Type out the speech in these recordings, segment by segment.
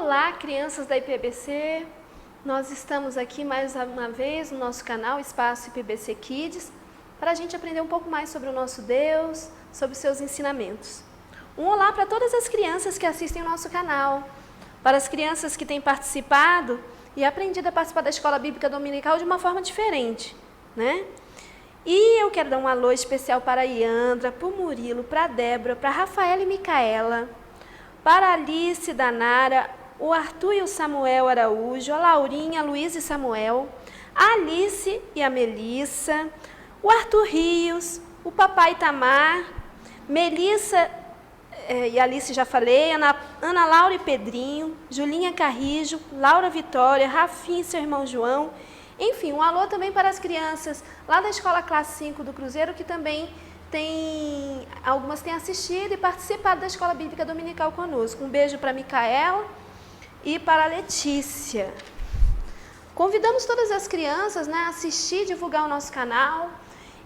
Olá, crianças da IPBC, nós estamos aqui mais uma vez no nosso canal Espaço IPBC Kids para a gente aprender um pouco mais sobre o nosso Deus, sobre os seus ensinamentos. Um olá para todas as crianças que assistem o nosso canal, para as crianças que têm participado e aprendido a participar da Escola Bíblica Dominical de uma forma diferente, né? E eu quero dar um alô especial para a Iandra, para o Murilo, para a Débora, para a Rafaela e Micaela, para a Alice, Danara, o Arthur e o Samuel Araújo, a Laurinha, a Luiz e Samuel, a Alice e a Melissa, o Arthur Rios, o Papai Tamar, Melissa e Alice já falei, Ana Laura e Pedrinho, Julinha Carrijo, Laura Vitória, Rafinha e seu irmão João. Enfim, um alô também para as crianças lá da Escola Classe 5 do Cruzeiro, que também algumas têm assistido e participado da Escola Bíblica Dominical conosco. Um beijo para a Micaela e para a Letícia. Convidamos todas as crianças a assistir e divulgar o nosso canal.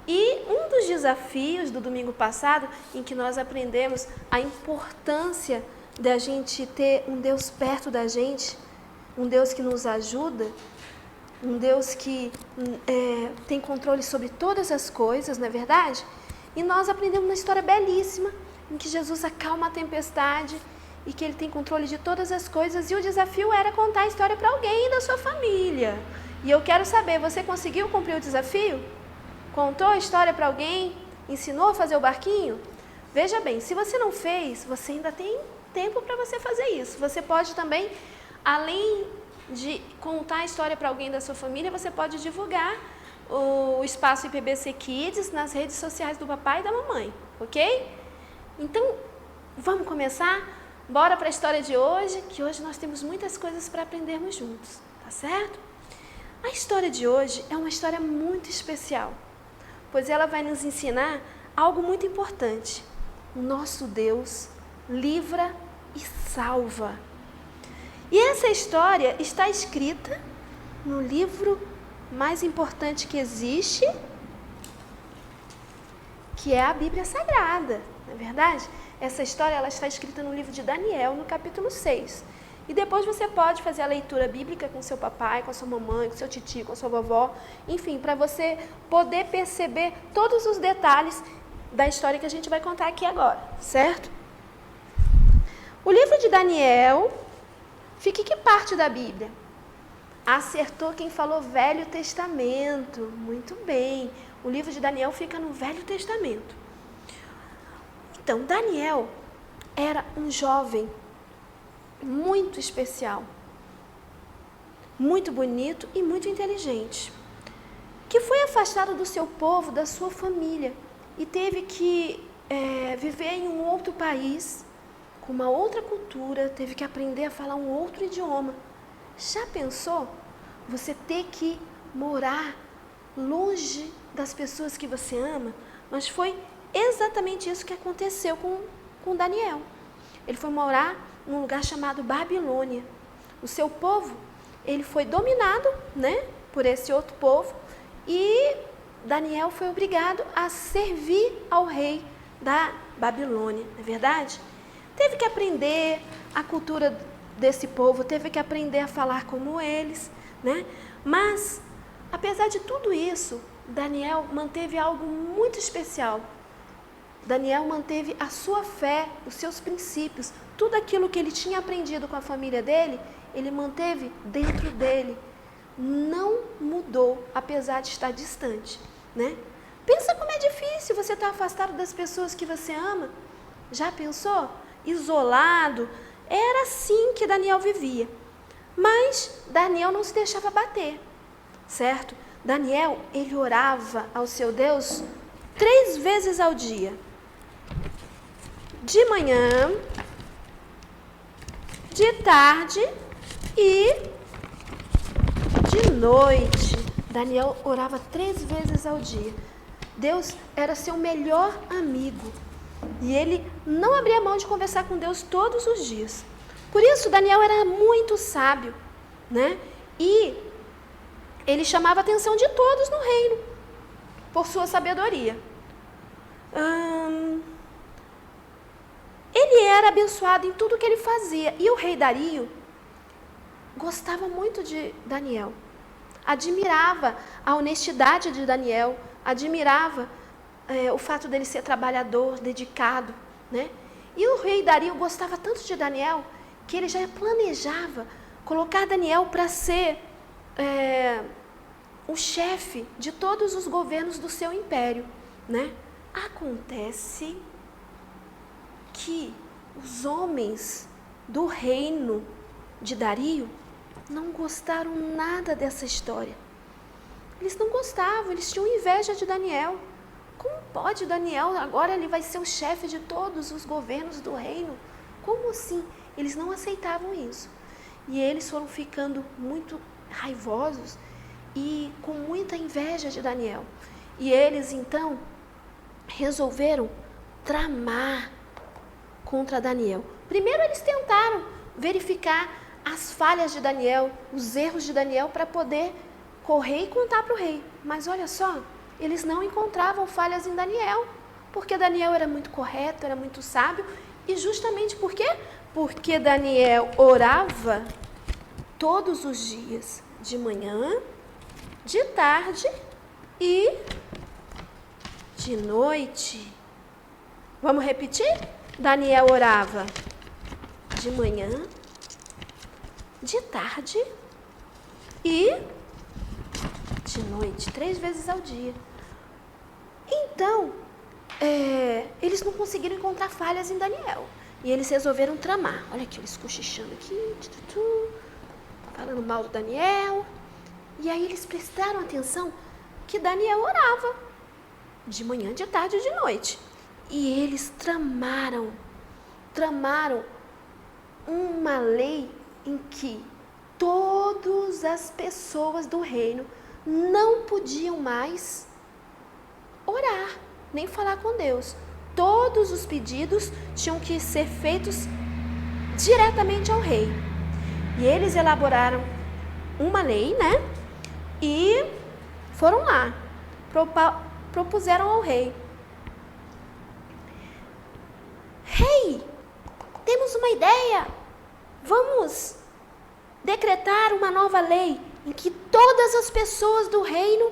E um dos desafios do domingo passado, em que nós aprendemos a importância da gente ter um Deus perto da gente, um Deus que nos ajuda, um Deus que tem controle sobre todas as coisas, não é verdade? E nós aprendemos uma história belíssima, em que Jesus acalma a tempestade e que Ele tem controle de todas as coisas. E o desafio era contar a história para alguém da sua família. E eu quero saber, você conseguiu cumprir o desafio? Contou a história para alguém? Ensinou a fazer o barquinho? Veja bem, se você não fez, você ainda tem tempo para você fazer isso. Você pode também, além de contar a história para alguém da sua família, você pode divulgar o Espaço IPBC Kids nas redes sociais do papai e da mamãe, ok? Então, vamos começar? Bora para a história de hoje, que hoje nós temos muitas coisas para aprendermos juntos, tá certo? A história de hoje é uma história muito especial, pois ela vai nos ensinar algo muito importante. O nosso Deus livra e salva. E essa história está escrita no livro mais importante que existe, que é a Bíblia Sagrada, não é verdade? Essa história ela está escrita no livro de Daniel, no capítulo 6. E depois você pode fazer a leitura bíblica com seu papai, com a sua mamãe, com seu titio, com a sua vovó, enfim, para você poder perceber todos os detalhes da história que a gente vai contar aqui agora, certo? O livro de Daniel, fica em que parte da Bíblia? Acertou quem falou Velho Testamento, muito bem. O livro de Daniel fica no Velho Testamento. Então, Daniel era um jovem muito especial, muito bonito e muito inteligente, que foi afastado do seu povo, da sua família, e teve que viver em um outro país, com uma outra cultura, teve que aprender a falar um outro idioma. Já pensou você ter que morar longe das pessoas que você ama? Mas foi exatamente isso que aconteceu com Daniel. Ele foi morar num lugar chamado Babilônia. O seu povo, ele foi dominado, por esse outro povo, e Daniel foi obrigado a servir ao rei da Babilônia, não é verdade? Teve que aprender a cultura desse povo, teve que aprender a falar como eles, Mas, apesar de tudo isso, Daniel manteve algo muito especial. Daniel manteve a sua fé, os seus princípios, tudo aquilo que ele tinha aprendido com a família dele, ele manteve dentro dele. Não mudou, apesar de estar distante, Pensa como é difícil você estar afastado das pessoas que você ama. Já pensou? Isolado. Era assim que Daniel vivia. Mas Daniel não se deixava bater, certo? Daniel, ele orava ao seu Deus 3 vezes ao dia. De manhã, de tarde e de noite. Daniel orava 3 vezes ao dia. Deus era seu melhor amigo. E ele não abria mão de conversar com Deus todos os dias. Por isso, Daniel era muito sábio, E ele chamava a atenção de todos no reino, por sua sabedoria. Ele era abençoado em tudo que ele fazia. E o rei Dario, gostava muito de Daniel, admirava a honestidade de Daniel, admirava o fato dele ser trabalhador, dedicado, né? E o rei Dario gostava tanto de Daniel que ele já planejava colocar Daniel para ser o chefe de todos os governos do seu império, né? Acontece que os homens do reino de Dario não gostaram nada dessa história. Eles não gostavam, eles tinham inveja de Daniel. Como pode Daniel, agora ele vai ser o chefe de todos os governos do reino? Como assim? Eles não aceitavam isso. E eles foram ficando muito raivosos e com muita inveja de Daniel. E eles, então, resolveram tramar contra Daniel. Primeiro eles tentaram verificar as falhas de Daniel, os erros de Daniel, para poder correr e contar para o rei. Mas olha só, eles não encontravam falhas em Daniel, porque Daniel era muito correto, era muito sábio. E justamente por quê? Porque Daniel orava todos os dias, de manhã, de tarde e de noite. Vamos repetir? Daniel orava de manhã, de tarde e de noite, 3 vezes ao dia. Então, eles não conseguiram encontrar falhas em Daniel. E eles resolveram tramar. Olha aqui, eles cochichando aqui, falando mal do Daniel. E aí eles prestaram atenção que Daniel orava de manhã, de tarde e de noite. E eles tramaram uma lei em que todas as pessoas do reino não podiam mais orar, nem falar com Deus. Todos os pedidos tinham que ser feitos diretamente ao rei. E eles elaboraram uma lei, né? E foram lá, propuseram ao rei. Rei, temos uma ideia. Vamos decretar uma nova lei em que todas as pessoas do reino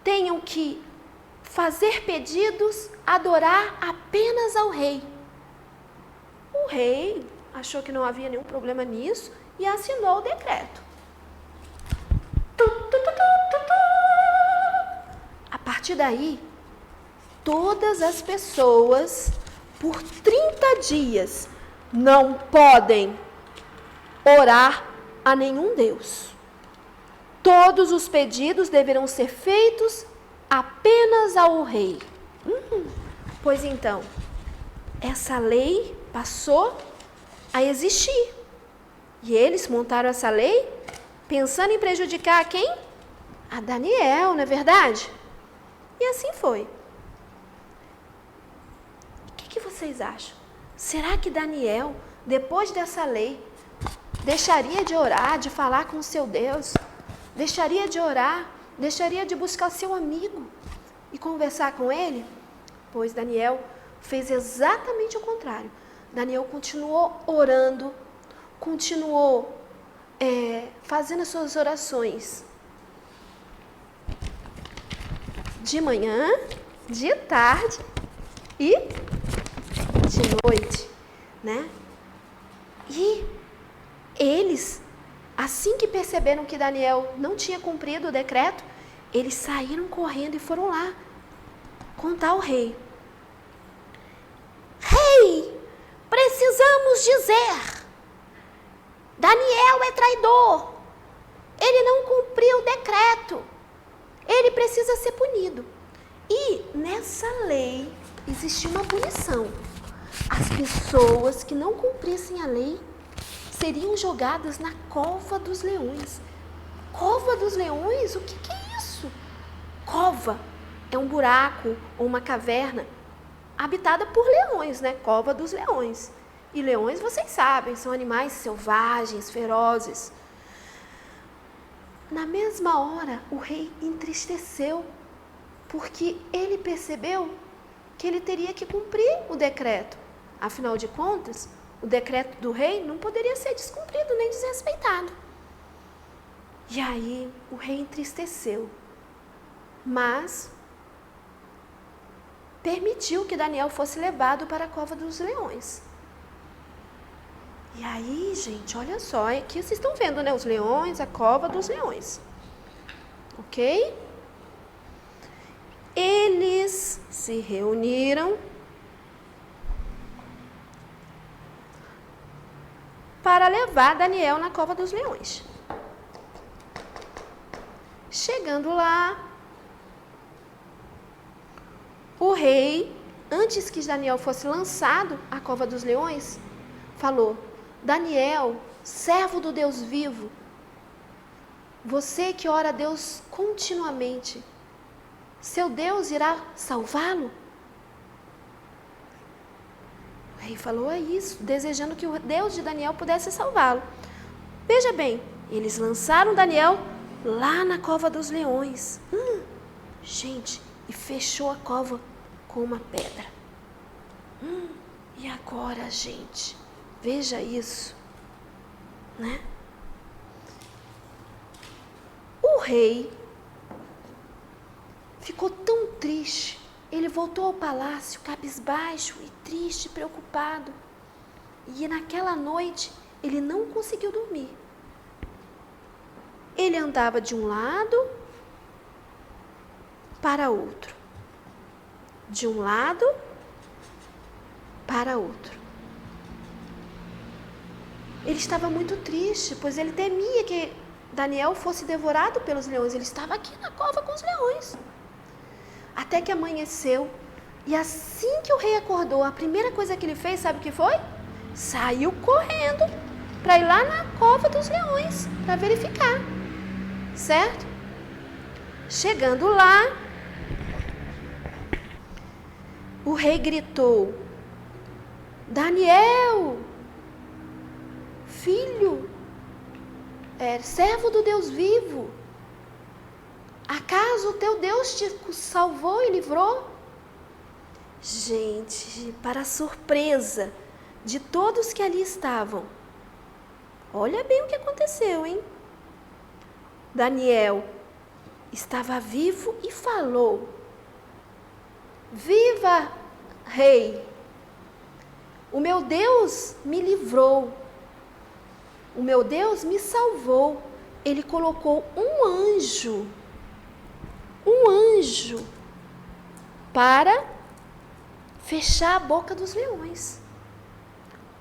tenham que fazer pedidos, adorar apenas ao rei. O rei achou que não havia nenhum problema nisso e assinou o decreto. A partir daí, todas as pessoas, por 30 dias, não podem orar a nenhum Deus. Todos os pedidos deverão ser feitos apenas ao rei. Pois então, essa lei passou a existir. E eles montaram essa lei pensando em prejudicar a quem? A Daniel, não é verdade? E assim foi. O que vocês acham? Será que Daniel, depois dessa lei, deixaria de orar, de falar com o seu Deus? Deixaria de orar? Deixaria de buscar o seu amigo e conversar com ele? Pois Daniel fez exatamente o contrário. Daniel continuou orando, continuou fazendo as suas orações de manhã, de tarde e de noite, né? E eles, assim que perceberam que Daniel não tinha cumprido o decreto, eles saíram correndo e foram lá contar ao rei. Rei, precisamos dizer, Daniel é traidor, ele não cumpriu o decreto, ele precisa ser punido. E nessa lei existia uma punição. As pessoas que não cumprissem a lei seriam jogadas na cova dos leões. Cova dos leões? O que é isso? Cova é um buraco ou uma caverna habitada por leões, né? Cova dos leões. E leões, vocês sabem, são animais selvagens, ferozes. Na mesma hora, o rei entristeceu, porque ele percebeu que ele teria que cumprir o decreto. Afinal de contas, o decreto do rei não poderia ser descumprido nem desrespeitado. E aí o rei entristeceu, mas permitiu que Daniel fosse levado para a cova dos leões. E aí, gente, olha só, aqui vocês estão vendo, né, os leões, a cova dos leões. Ok? Eles se reuniram para levar Daniel na cova dos leões. Chegando lá, o rei, antes que Daniel fosse lançado à cova dos leões, falou: Daniel, servo do Deus vivo, você que ora a Deus continuamente, seu Deus irá salvá-lo? O rei falou isso, desejando que o Deus de Daniel pudesse salvá-lo. Veja bem, eles lançaram Daniel lá na cova dos leões. Gente, e fechou a cova com uma pedra. E agora, gente, veja isso, né? O rei ficou tão triste, ele voltou ao palácio cabisbaixo e triste, preocupado. E naquela noite ele não conseguiu dormir. Ele andava de um lado para outro, de um lado para outro. Ele estava muito triste, pois ele temia que Daniel fosse devorado pelos leões. Ele estava aqui na cova com os leões. Até que amanheceu, e assim que o rei acordou, a primeira coisa que ele fez, sabe o que foi? Saiu correndo para ir lá na cova dos leões, para verificar, certo? Chegando lá, o rei gritou: Daniel, filho, servo do Deus vivo, acaso o teu Deus te salvou e livrou? Gente, para surpresa de todos que ali estavam, olha bem o que aconteceu, hein? Daniel estava vivo e falou: Viva, rei! O meu Deus me livrou. O meu Deus me salvou. Ele colocou um anjo para fechar a boca dos leões.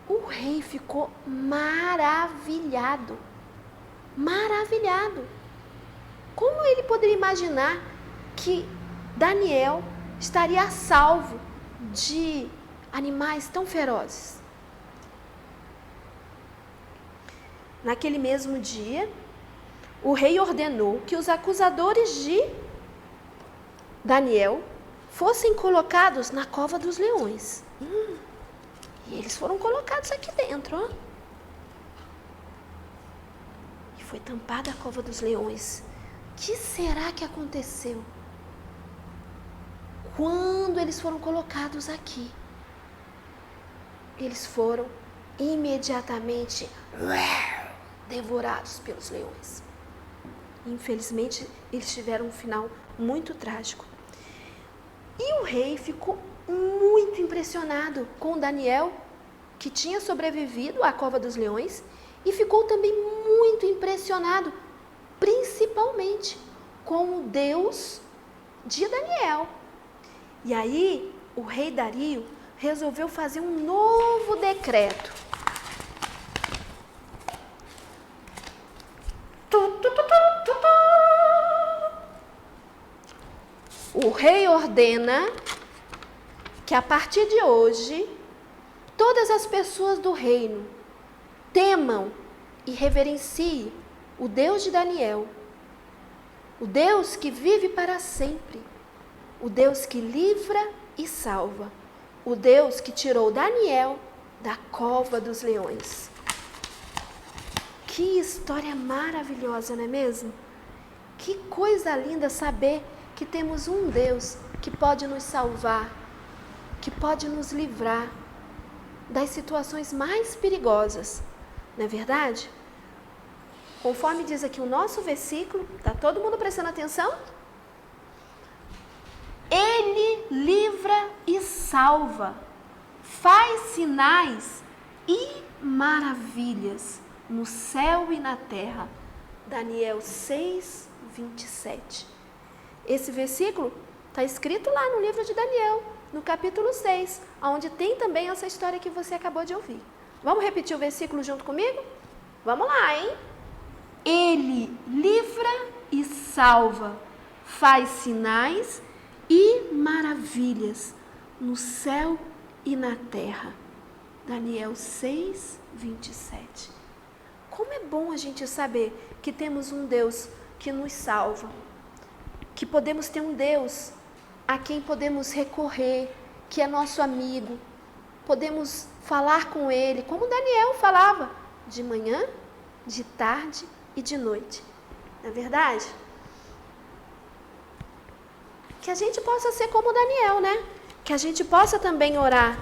O rei ficou maravilhado. Como ele poderia imaginar que Daniel estaria a salvo de animais tão ferozes? Naquele mesmo dia, o rei ordenou que os acusadores de Daniel fossem colocados na cova dos leões. E eles foram colocados aqui dentro, ó. E foi tampada a cova dos leões. O que será que aconteceu quando eles foram colocados aqui? Eles foram imediatamente devorados pelos leões. Infelizmente, eles tiveram um final muito trágico. E o rei ficou muito impressionado com Daniel, que tinha sobrevivido à cova dos leões, e ficou também muito impressionado, principalmente com o Deus de Daniel. E aí, o rei Dario resolveu fazer um novo decreto. O rei ordena que a partir de hoje, todas as pessoas do reino temam e reverenciem o Deus de Daniel, o Deus que vive para sempre, o Deus que livra e salva, o Deus que tirou Daniel da cova dos leões. Que história maravilhosa, não é mesmo? Que coisa linda saber que temos um Deus que pode nos salvar, que pode nos livrar, das situações mais perigosas. Não é verdade? Conforme diz aqui o nosso versículo, está todo mundo prestando atenção? Ele livra e salva, faz sinais e maravilhas no céu e na terra. Daniel 6, 27. Esse versículo está escrito lá no livro de Daniel, no capítulo 6, onde tem também essa história que você acabou de ouvir. Vamos repetir o versículo junto comigo? Vamos lá, hein? Ele livra e salva, faz sinais e maravilhas no céu e na terra. Daniel 6, 27. Como é bom a gente saber que temos um Deus que nos salva, que podemos ter um Deus a quem podemos recorrer, que é nosso amigo, podemos falar com Ele, como Daniel falava, de manhã, de tarde e de noite. Não é verdade? Que a gente possa ser como Daniel, né? Que a gente possa também orar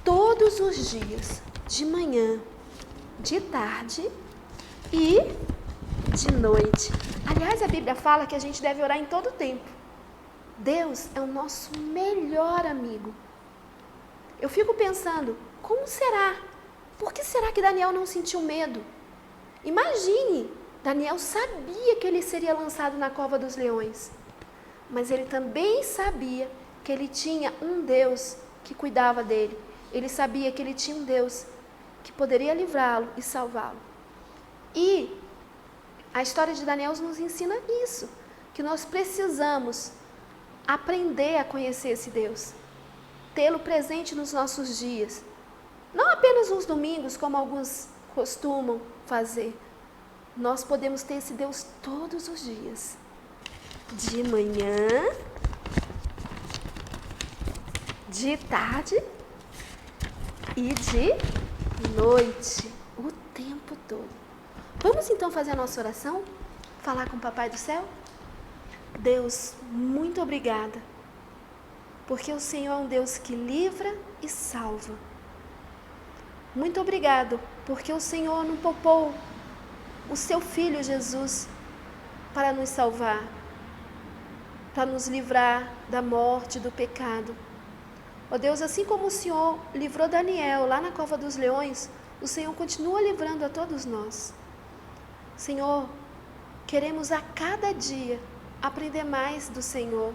todos os dias, de manhã, de tarde e de noite. Aliás, a Bíblia fala que a gente deve orar em todo tempo. Deus é o nosso melhor amigo. Eu fico pensando, como será? Por que será que Daniel não sentiu medo? Imagine, Daniel sabia que ele seria lançado na cova dos leões, mas ele também sabia que ele tinha um Deus que cuidava dele. Ele sabia que ele tinha um Deus que poderia livrá-lo e salvá-lo. E a história de Daniel nos ensina isso, que nós precisamos aprender a conhecer esse Deus, tê-lo presente nos nossos dias, não apenas nos domingos, como alguns costumam fazer. Nós podemos ter esse Deus todos os dias, de manhã, de tarde e de noite, o tempo todo. Vamos então fazer a nossa oração? Falar com o Papai do Céu? Deus, muito obrigada, porque o Senhor é um Deus que livra e salva. Muito obrigado, porque o Senhor não poupou o seu Filho Jesus para nos salvar, para nos livrar da morte, do pecado. Ó Deus, assim como o Senhor livrou Daniel lá na cova dos leões, o Senhor continua livrando a todos nós. Senhor, queremos a cada dia aprender mais do Senhor,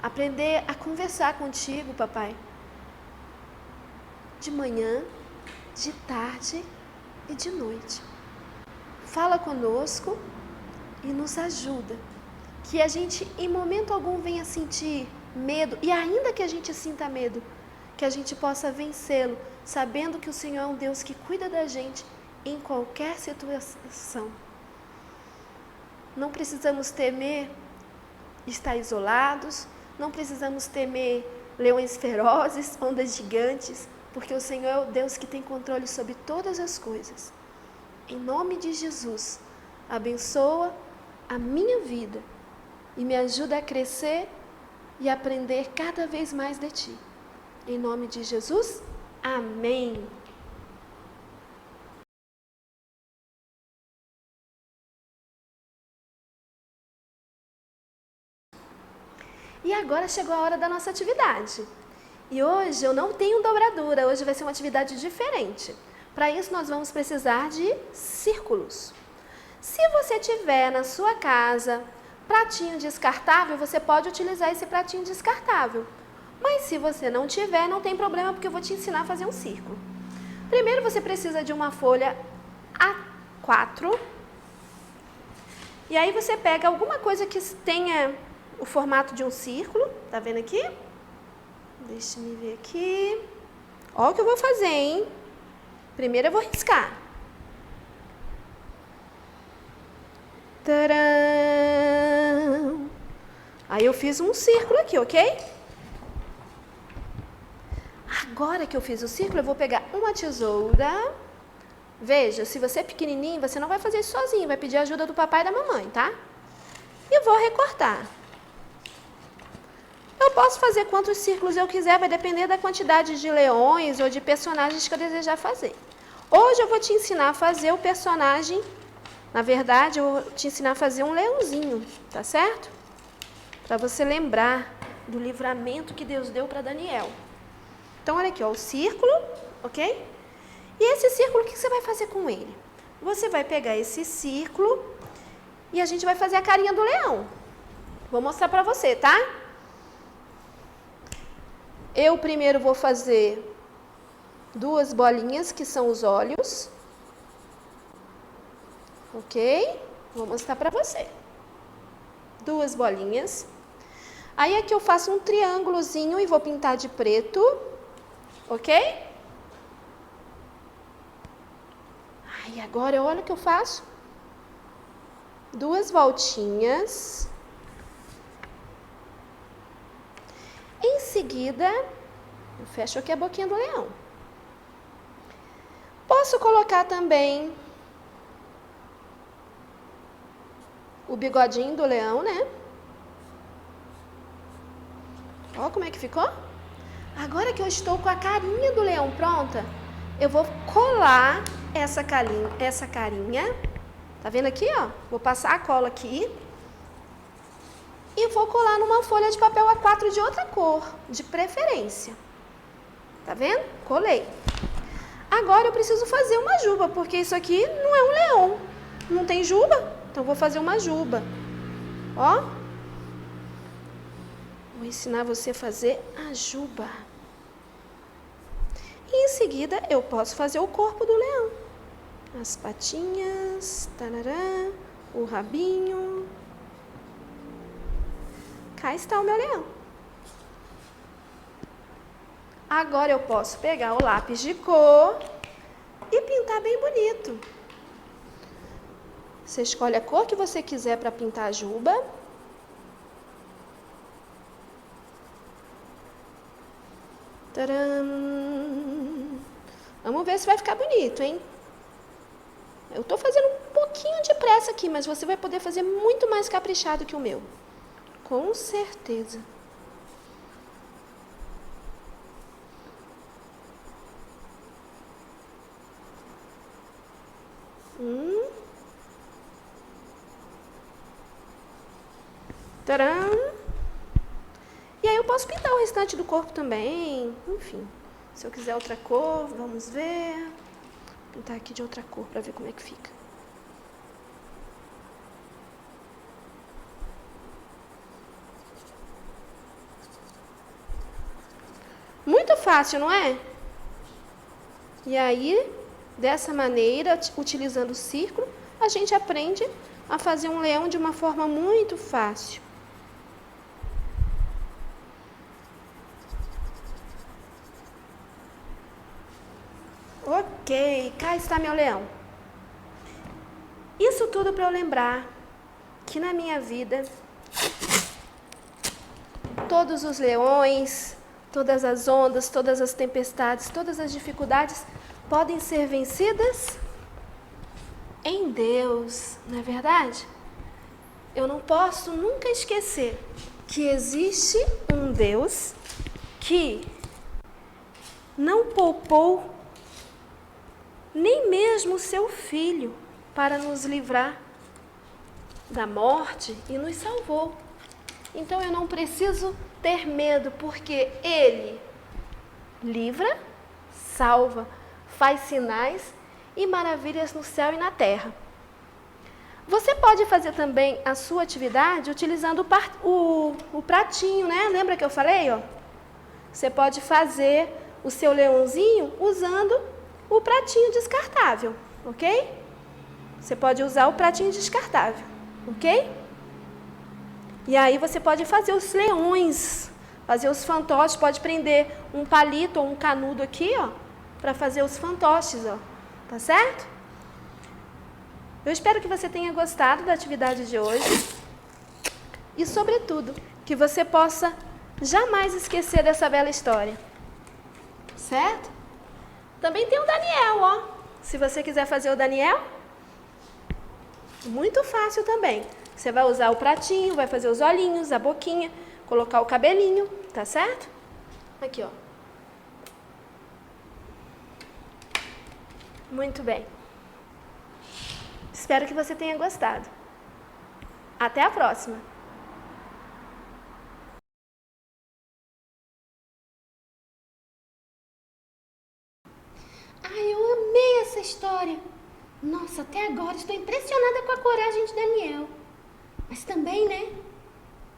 aprender a conversar contigo, Papai, de manhã, de tarde e de noite. Fala conosco e nos ajuda, que a gente em momento algum venha sentir medo, e ainda que a gente sinta medo, que a gente possa vencê-lo, sabendo que o Senhor é um Deus que cuida da gente em qualquer situação. Não precisamos temer estar isolados, não precisamos temer leões ferozes, ondas gigantes, porque o Senhor é o Deus que tem controle sobre todas as coisas. Em nome de Jesus, abençoa a minha vida e me ajuda a crescer e aprender cada vez mais de Ti. Em nome de Jesus, amém. E agora chegou a hora da nossa atividade. E hoje eu não tenho dobradura, hoje vai ser uma atividade diferente. Para isso nós vamos precisar de círculos. Se você tiver na sua casa pratinho descartável, você pode utilizar esse pratinho descartável. Mas se você não tiver, não tem problema, porque eu vou te ensinar a fazer um círculo. Primeiro você precisa de uma folha A4. E aí você pega alguma coisa que tenha o formato de um círculo. Tá vendo aqui? Deixa eu ver aqui. Olha o que eu vou fazer, hein? Primeiro eu vou riscar. Tcharam! Aí eu fiz um círculo aqui, ok? Agora que eu fiz o círculo, eu vou pegar uma tesoura. Veja, se você é pequenininho, você não vai fazer isso sozinho, vai pedir ajuda do papai e da mamãe, tá? E vou recortar. Eu posso fazer quantos círculos eu quiser, vai depender da quantidade de leões ou de personagens que eu desejar fazer. Hoje eu vou te ensinar a fazer o personagem, na verdade, eu vou te ensinar a fazer um leãozinho, tá certo? Para você lembrar do livramento que Deus deu para Daniel. Então, olha aqui, ó, o círculo, ok? E esse círculo, o que você vai fazer com ele? Você vai pegar esse círculo e a gente vai fazer a carinha do leão. Vou mostrar para você, tá? Eu primeiro vou fazer 2 bolinhas, que são os olhos. Ok? Vou mostrar para você. 2 bolinhas. Aí aqui eu faço um triângulozinho e vou pintar de preto. Ok? Aí agora olha o que eu faço. 2 voltinhas. Em seguida, eu fecho aqui a boquinha do leão. Posso colocar também o bigodinho do leão, né? Olha como é que ficou. Agora que eu estou com a carinha do leão pronta, eu vou colar essa carinha. Tá vendo aqui, ó? Vou passar a cola aqui. E vou colar numa folha de papel A4 de outra cor, de preferência. Tá vendo? Colei. Agora eu preciso fazer uma juba, porque isso aqui não é um leão. Não tem juba, então vou fazer uma juba. Ó. Vou ensinar você a fazer a juba. E em seguida eu posso fazer o corpo do leão. As patinhas, tarará, o rabinho. Cá está o meu leão. Agora eu posso pegar o lápis de cor e pintar bem bonito. Você escolhe a cor que você quiser para pintar a juba. Tcharam! Vamos ver se vai ficar bonito, hein? Eu estou fazendo um pouquinho de pressa aqui, mas você vai poder fazer muito mais caprichado que o meu. Com certeza. Tcharam! E aí eu posso pintar o restante do corpo também. Enfim, se eu quiser outra cor, vamos ver. Vou pintar aqui de outra cor para ver como é que fica. Muito fácil, não é? E aí, dessa maneira, utilizando o círculo, a gente aprende a fazer um leão de uma forma muito fácil. Ok, cá está meu leão. Isso tudo para eu lembrar que na minha vida, todos os leões, todas as ondas, todas as tempestades, todas as dificuldades podem ser vencidas em Deus, não é verdade? Eu não posso nunca esquecer que existe um Deus que não poupou nem mesmo o seu filho para nos livrar da morte e nos salvou. Então eu não preciso ter medo, porque Ele livra, salva, faz sinais e maravilhas no céu e na terra. Você pode fazer também a sua atividade utilizando o pratinho, né? Lembra que eu falei, ó? Você pode fazer o seu leãozinho usando o pratinho descartável, ok? Você pode usar o pratinho descartável, ok? E aí você pode fazer os leões, fazer os fantoches, pode prender um palito ou um canudo aqui, ó, para fazer os fantoches, ó, tá certo? Eu espero que você tenha gostado da atividade de hoje e, sobretudo, que você possa jamais esquecer dessa bela história, certo? Também tem o Daniel, ó. Se você quiser fazer o Daniel, muito fácil também. Você vai usar o pratinho, vai fazer os olhinhos, a boquinha. colocar o cabelinho, tá certo? Aqui, ó. Muito bem. Espero que você tenha gostado. Até a próxima! Ai, eu amei essa história. Nossa, até agora estou impressionada com a coragem de Daniel. Mas também, né?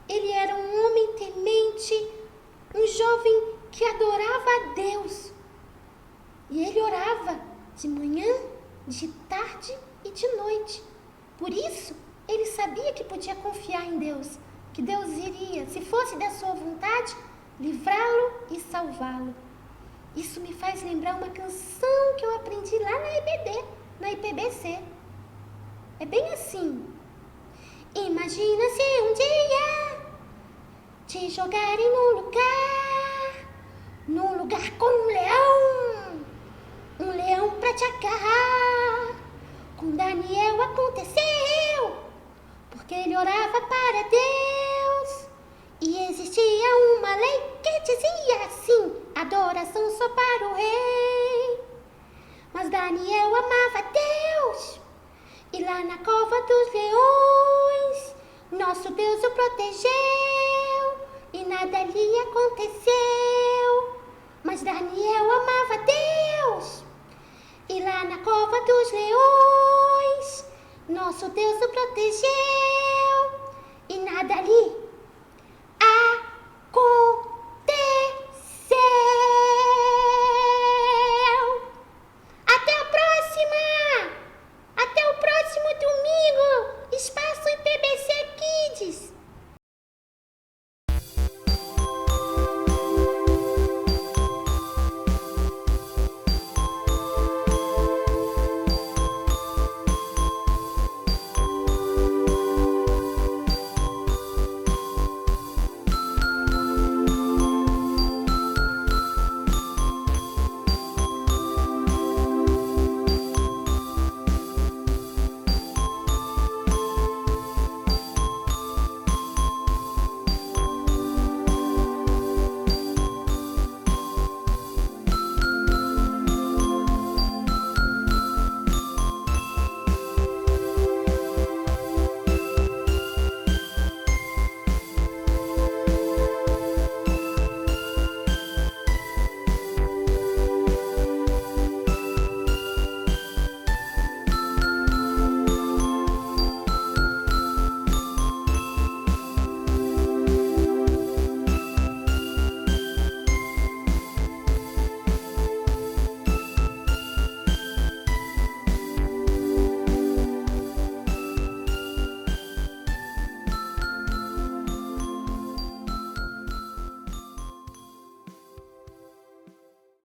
Ele era um homem temente, um jovem que adorava a Deus. E ele orava de manhã, de tarde e de noite. Por isso, ele sabia que podia confiar em Deus, que Deus iria, se fosse da sua vontade, livrá-lo e salvá-lo. Isso me faz lembrar uma canção que eu aprendi lá na EBD, na IPBC. É bem assim. Imagina se um dia te jogarem num lugar com um leão pra te agarrar. Com Daniel aconteceu, porque ele orava para Deus. E existia uma lei que dizia assim: adoração só para o rei. Mas Daniel amava Deus, e lá na cova dos leões, nosso Deus o protegeu, e nada lhe aconteceu. Mas Daniel amava Deus, e lá na cova dos leões, nosso Deus o protegeu,